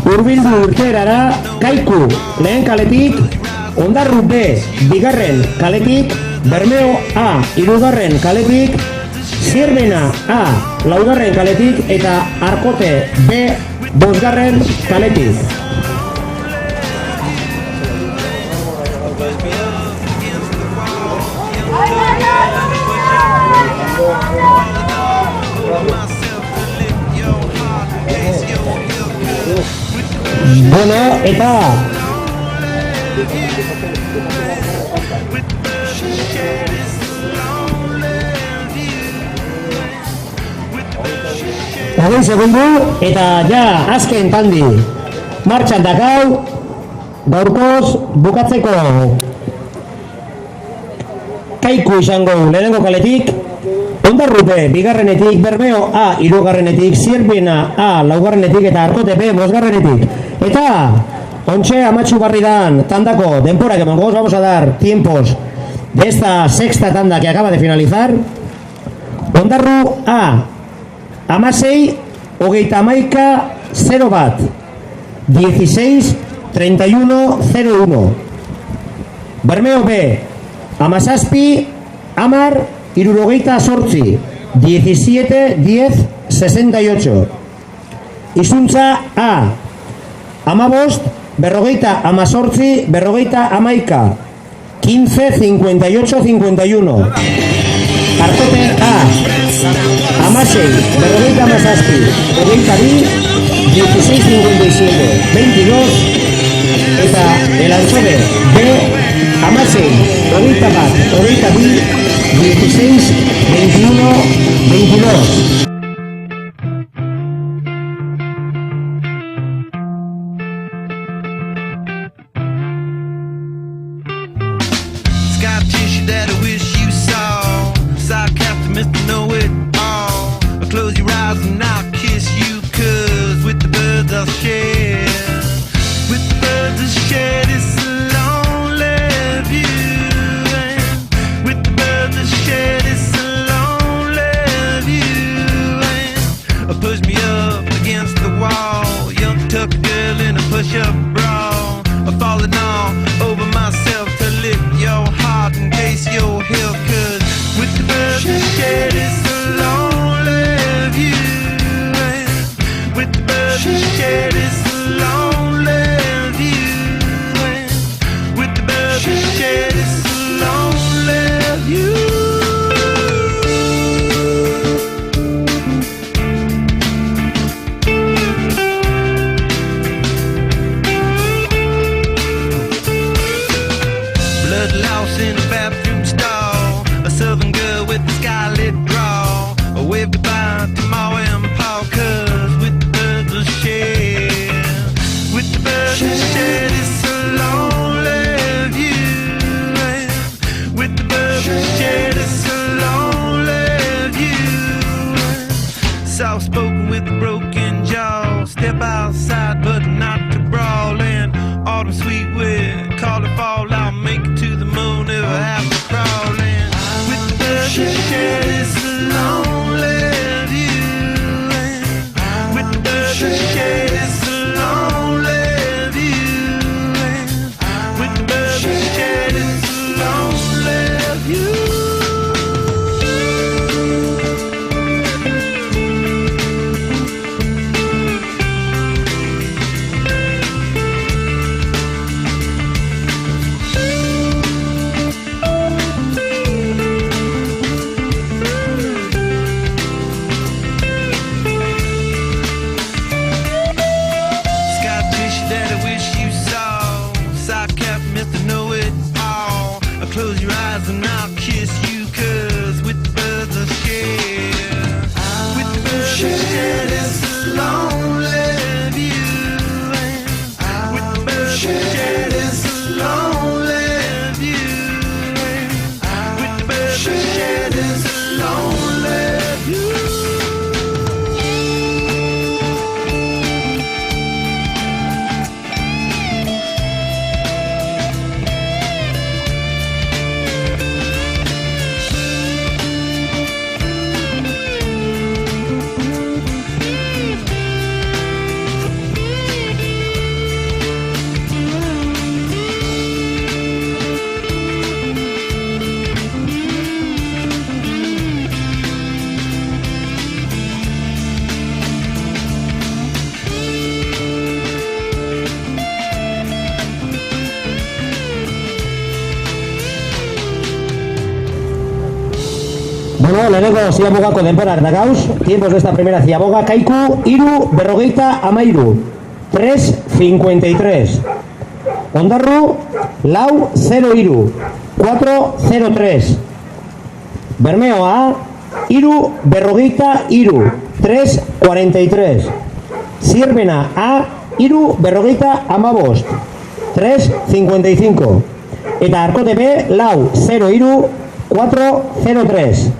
Urbildu urterara Kaiku lehen kaletik, Ondarru B bigarren kaletik, Bermeo A hirugarren kaletik, Zierbena A laugarren kaletik eta Arkote B bosgarren kaletik. Bueno, eta Hogei segundu eta ja azken tandi martxan dakau, gaurkoz bukatzeko Kaiku izango lehenengo kaletik, Ondarru B bigarrenetik, Bermeo A hirugarrenetik, Zierbena A laugarrenetik eta Arkote B bosgarrenetik. Eta ontxe amatxu barri dan tandako denpora que mongoz, vamos a dar tiempos de esta sexta tanda que acaba de finalizar. Ondarru A amasei, hogeita hamaika, 0 bat, 16, 31, 01. Bermeo B amasazpi, amar, irurogeita sortzi, 17, 10, 68. Izuntza A amabost, berrogeita amazortzi, berrogeita amaika, 15, 58, 51. Arkote A amasei, berrogeita amazazpi, hogeita bi, 16, 57, 22. Eta el Antzode B amasei, hogeita bat, hogeita bi, 16, 21, 22. Bueno, lehenengo ziabogako denporak da gauz, tiempos de esta primera ziaboga, Kaiku, iru, berrogeita, amairu, 3.53. Ondarru, lau, 0 iru, 4.03. Bermeo A, iru, berrogeita, iru, 3.43. Zierbena A, iru, berrogeita, amabost, 3.55. Eta Arkote B, lau, 0 iru, 4.03.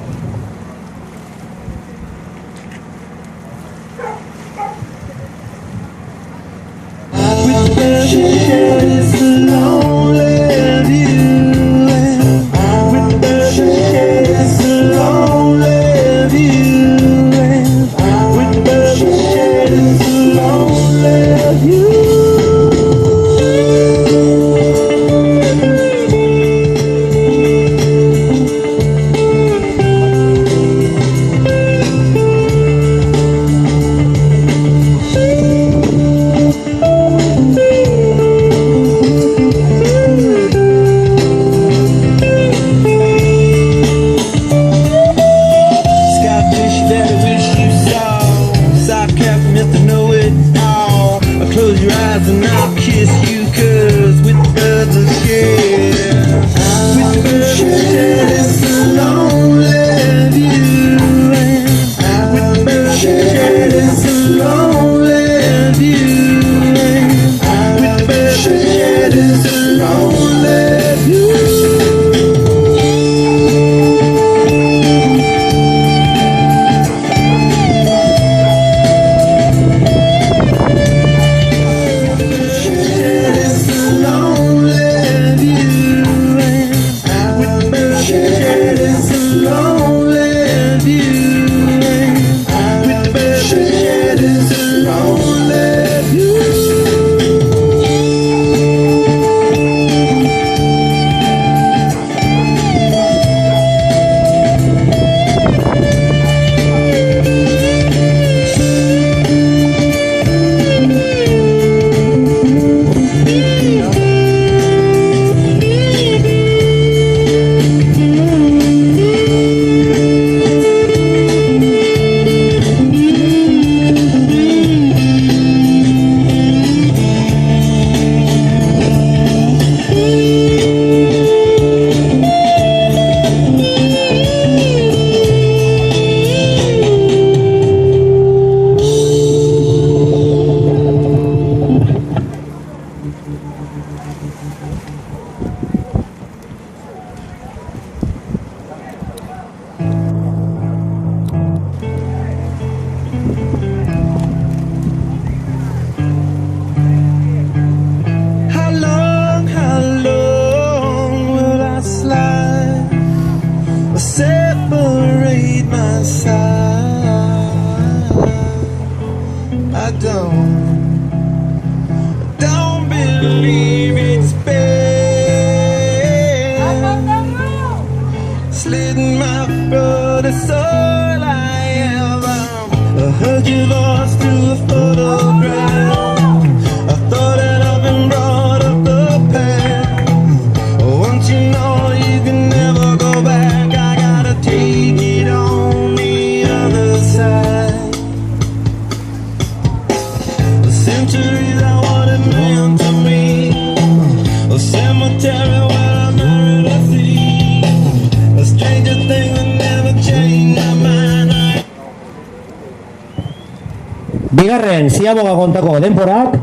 Bigarren ziaboga kontako denporak,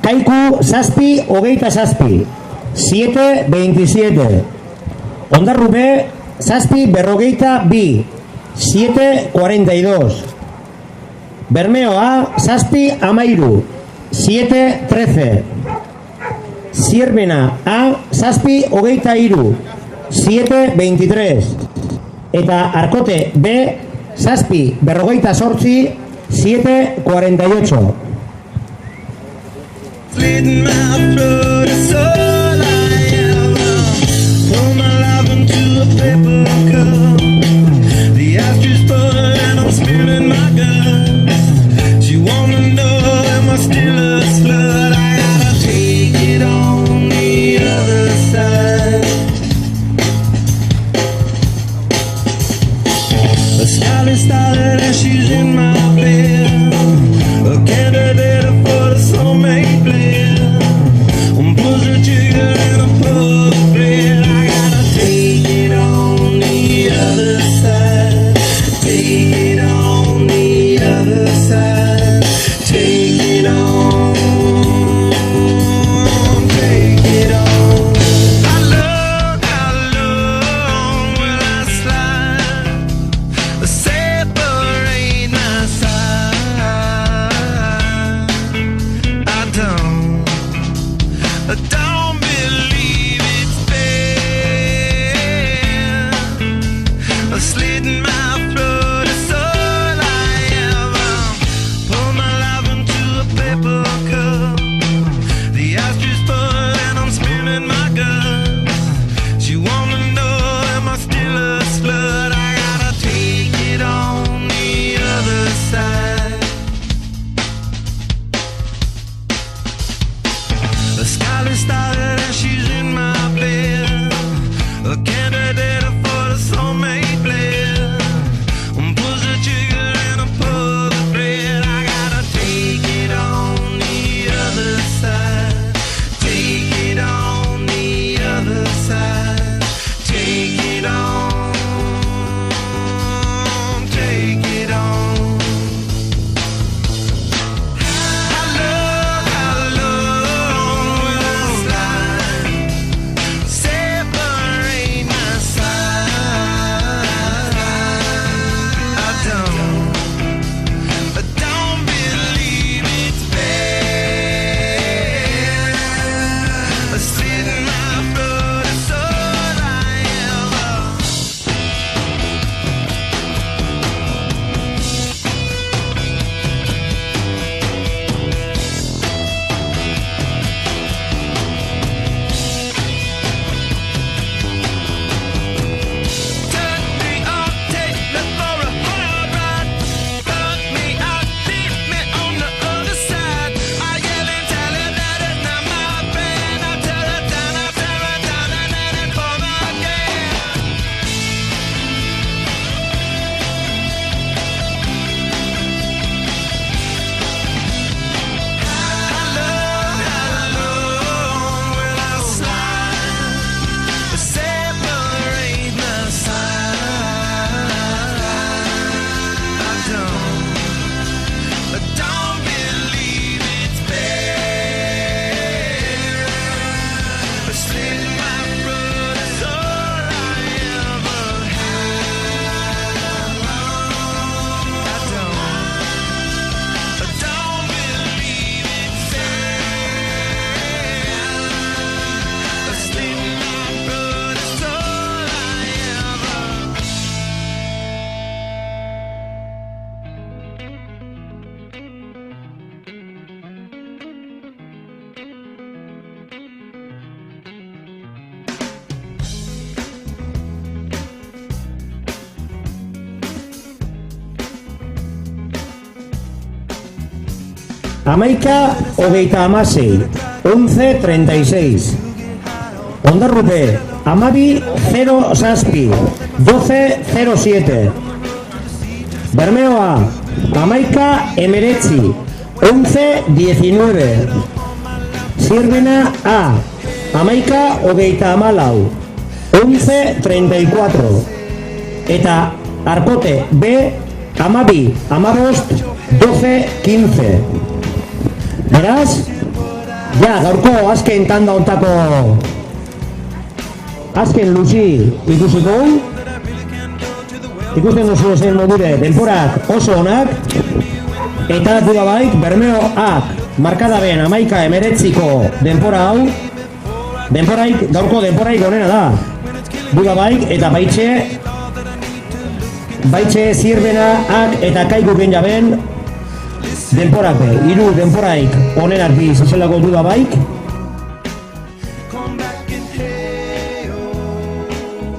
Kaiku zazpi, hogeita zazpi, 7.27. Ondarru B, zazpi, berrogeita bi, 7.42. Bermeo A, zazpi, amairu, 7.13. Zierbena A, zazpi, hogeita iru, 7.23. Eta Arkote B, zazpi, berrogeita sortzi, 7.48. sky started and she's in my bed. A candidate for the soulmate blend. Pulls the trigger and I pull the thread. I gotta take it on the other side. Take it on the other side. Take it on. Take it on. I love how long will I slide? Separate my side. I don't believe it's fair. Slitting my throat is all I ever. Pour my life into a paper cup. The ashtray full and I'm spilling my guts. She wanna know, am I still a slut? I gotta take it on the other side. The skyline started and she's in my bed. A candidate for the soulmate blend. Pulls the trigger and I pull the thread. I gotta take it on the other side. Take it on the other side. Take it on. Take it on. I love how long will I slide? Separate my side. I don't believe it's fair. Slitting my throat is all I ever. Turn me on, take me for a hard ride. Fuck me out, leave me on the other side. I yell and tell her that it's not my friend. I tear her down, and then it's for again. I love how long will I slide? Separate my side. I don't believe it's fair. Slitting my throat is all I ever had. I don't believe it's fair. Slitting my throat is all I ever. Amaika, hogeita amasei, 11:36. Ondarrupe, amabi, 0 zazpi, 12:07. Bermeoa, amaika, emeretzi, 11:19. Zierbena A, amaika, hogeita amalau, 11:34. Eta Arkote B, amabi, amabost, 12:15. Beraz, ja, gaurko azken tanda ontako azken luzi ikusiko. Ikusten duzu ezen modure denporak oso onak. Eta dudabaik, Bermeoak markadaben amaika emeretziko denpora hau. Denporaik, gaurko denporaik onena da. Dudabaik eta baitxe Zierbenaak eta Kaiku Benjaben denporak be, 3 denporaik onenak bi zizelako dudabaik. Come back and hey, oh,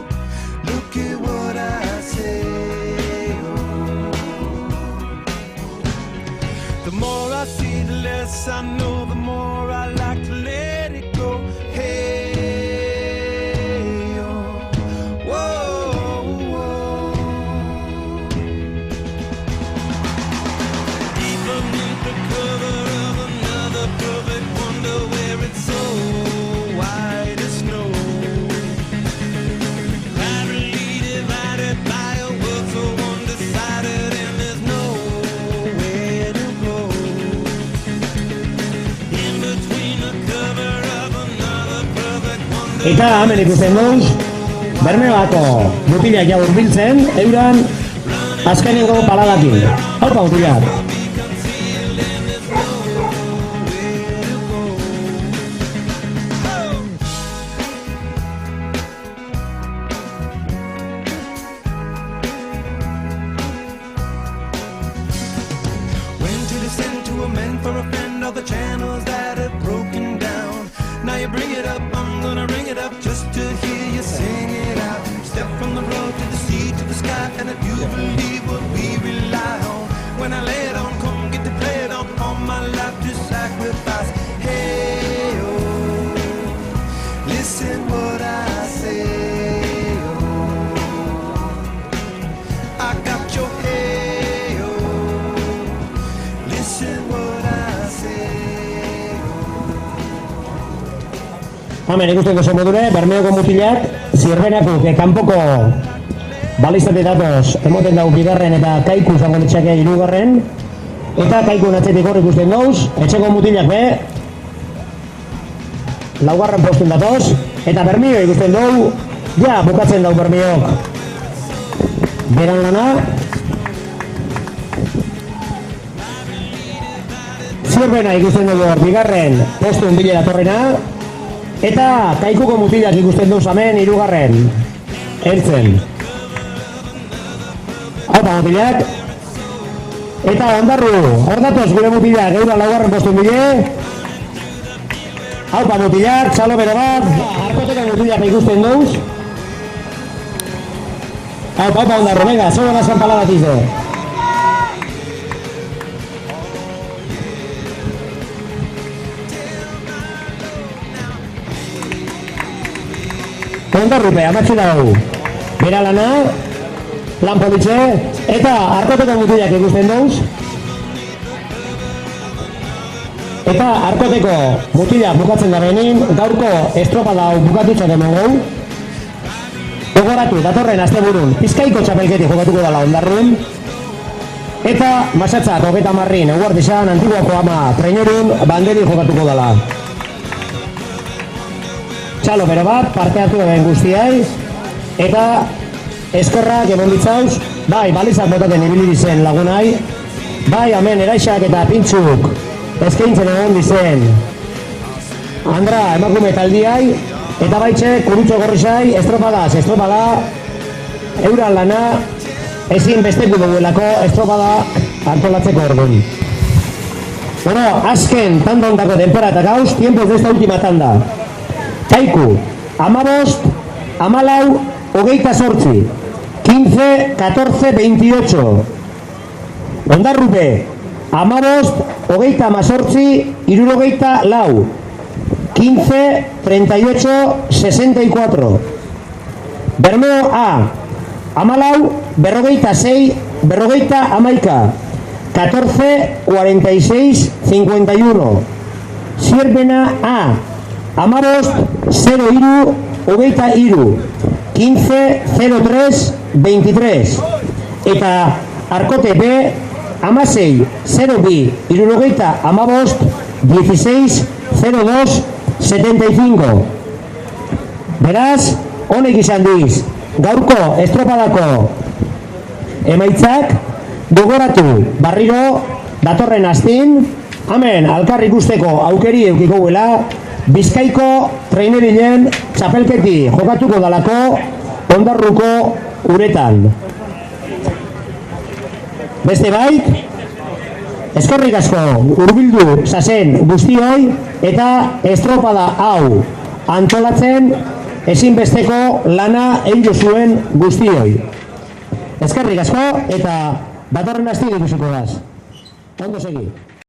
look at what I say, oh. The more I see, the less I know, the more I like to let it go. Hey, oh, whoa, whoa. Eta hemen ikusten duz, Bermeoako mutilak jau urbiltzen, euran azkenengo paladakin. Haupa mutilak. When to descend to a man for a friend, all the channels that have broken down. Now you bring it up, I'm gonna ring it up just to hear you sing it out. Step from the road to the sea to the sky, and if you believe what we rely on, when I lay it on, come get to play it on, all my life to sacrifice. Hey, oh, listen what I say, oh, I got your hey, oh, listen what I say, oh. Hemen ikusten duzu modure, Bermeoko mutilak, zirbenakuk kanpoko baliztate datoz emoten dau bigarren eta Kaiku zango ditxake hirugarren, eta Kaiku atzetik hor ikusten dauz, etxeko mutilak be laugarren postuen datoz, eta Bermeo ikusten dugu, ja bukatzen dau Bermeok beran lana. Zirbena ikusten dugu hor bigarren postuen bile datorrena, eta Kaikuko mutilak ikusten duz hemen hirugarren heltzen. Haupa mutilak. Eta ondarru, hor datoz gure mutilak eura laugarren postuen bile. Haupa mutilak, txalo bere bat, arkoteko mutilak ikusten duz. Haupa ondarru, venga, zogo nazkan paladatize. Ondarrupe, amatxu dago. Bera lana, lan politxe, eta arkoteko mutilak ikusten duz. Eta arkoteko mutilak bukatzen da benin, gaurko estropada hau bukatutzat eman gau. Gogoratu, datorren asteburun, Bizkaiko txapelketi jokatuko dala Ondarrun. Eta Masatzak, 30 eguardizan, Antiguako ama trainerun, banderi jokatuko dala. Txalo bere bat, parte hartu egin guztiai, eta eskorrak emon ditzauz, bai, balizak botaten ibili dizen lagunai, bai, hemen eraixak eta pintxuk eskaintzen egon dizen Andra emakume taldiai, eta baitxe kurutxo gorrizai, estropada, euran lana, ezin besteku duguelako estropada antolatzeko orduan. Bueno, azken tanda ondako denpora eta gauz, tiempos de esta última tanda. Kaiku, 15, 14, 15, 14, 28. Ondarrupe, 15, 64, 15, 38, 64. Bermeo A, 14, 46, 11, 14, 46, 51. Zirbena A, 15, 0, 23, 15, 03, 23. Eta Arkote B, 16, 02, 15, 16, 02, 75. Beraz, honek izan diz, gaurko estropadako emaitzak, gogoratu barriro, datorren astin, hemen alkar ikusteko aukeri eukiko guela, Bizkaiko trainerilen txapelketi jokatuko dalako Ondarruko uretan. Beste baik, eskerrik asko hurbildu zazen guztioi eta estropada hau antolatzen ezinbesteko lana egin zuen guztioi. Eskerrik asko eta datorren astin ikusiko daz. Ondo segi.